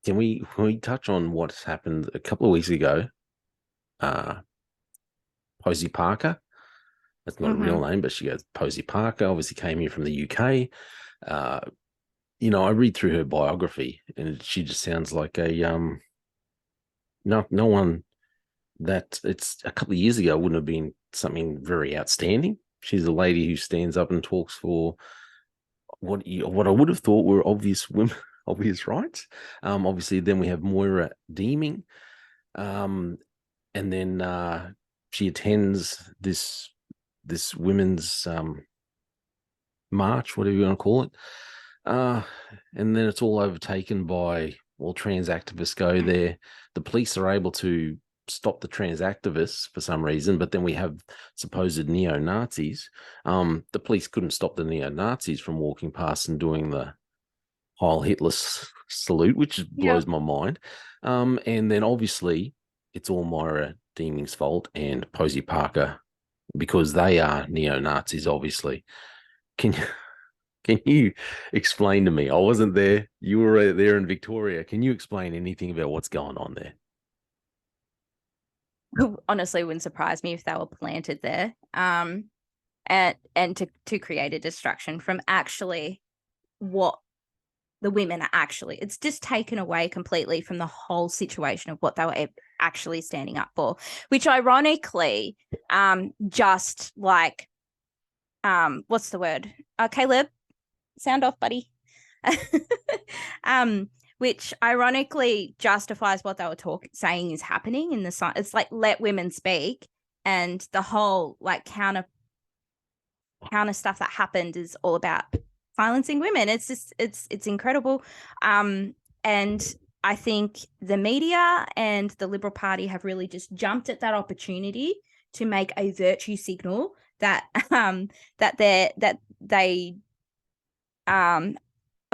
can we touch on what's happened a couple of weeks ago? Uh, Posey Parker. That's not a real Hmm. name, but she goes Posey Parker. Obviously, came here from the UK. Uh, I read through her biography, and she just sounds like a no one that it's a couple of years ago wouldn't have been something very outstanding. She's a lady who stands up and talks for what I would have thought were obvious women, obvious rights. Obviously, then we have Moira Deeming, um, and then she attends this women's march, whatever you want to call it. Uh, and then it's all overtaken by, well, trans activists go there. The police are able to stop the trans activists for some reason, but then we have supposed neo Nazis. The police couldn't stop the neo Nazis from walking past and doing the Heil Hitler salute, which Yeah. blows my mind. And then obviously it's all Moira Deeming's fault and Posey Parker because they are neo Nazis, obviously. Can you can you explain to me? I wasn't there. You were there in Victoria. Can you explain anything about what's going on there? Honestly, wouldn't surprise me if they were planted there. And to create a distraction from actually what the women are actually. It's just taken away completely from the whole situation of what they were actually standing up for, which ironically, just like what's the word? Caleb, sound off, buddy. um, which ironically justifies what they were saying is happening in the science. It's like let women speak, and the whole like counter stuff that happened is all about silencing women. It's just it's incredible. And I think the media and the Liberal Party have really just jumped at that opportunity to make a virtue signal that they are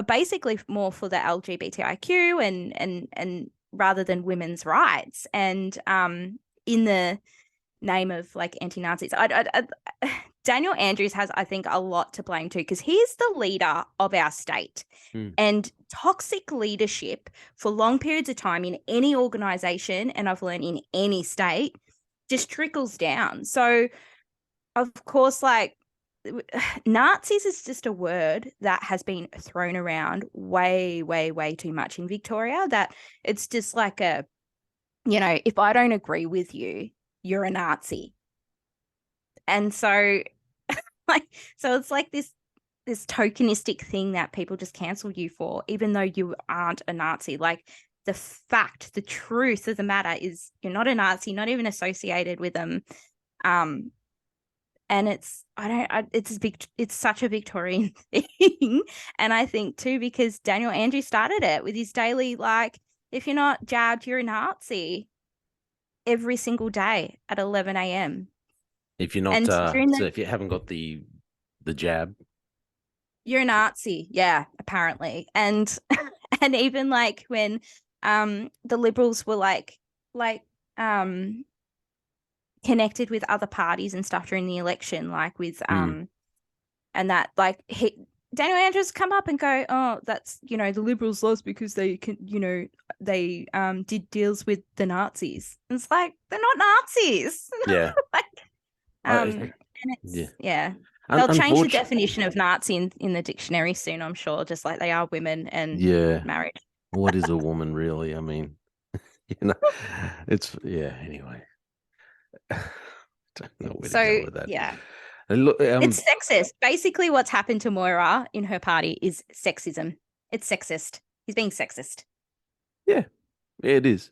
basically more for the LGBTIQ and rather than women's rights, and in the name of like anti-Nazis. Daniel Andrews has, I think, a lot to blame too, because he's the leader of our state. Hmm. And toxic leadership for long periods of time in any organization, and I've learned in any state, just trickles down. So, of course, like Nazis is just a word that has been thrown around way, way, way too much in Victoria, that it's just like if I don't agree with you, you're a Nazi. And so like so it's like this tokenistic thing that people just cancel you for, even though you aren't a Nazi. Like the truth of the matter is you're not a Nazi, not even associated with them. Um, and it's such a Victorian thing. And I think too, because Daniel Andrews started it with his daily, like, if you're not jabbed, you're a Nazi every single day at 11 a.m. If you're not, And during so the if you haven't got the jab, You're a Nazi, yeah, apparently. And and even like when the Liberals were like um connected with other parties and stuff during the election, like with hmm, and that like Daniel Andrews come up and go, oh, that's the Liberals lost because they can they did deals with the Nazis. And it's like they're not Nazis. yeah, Like I, and yeah. it's yeah. They'll change the Unfortunately, definition of Nazi in the dictionary soon, I'm sure, just like they are women and yeah. married. What is a woman really? I mean, you know, it's yeah. Anyway, don't know where to go So with that. yeah, And look, it's sexist. Basically, what's happened to Moira in her party is sexism. It's sexist. He's being sexist. yeah, it is.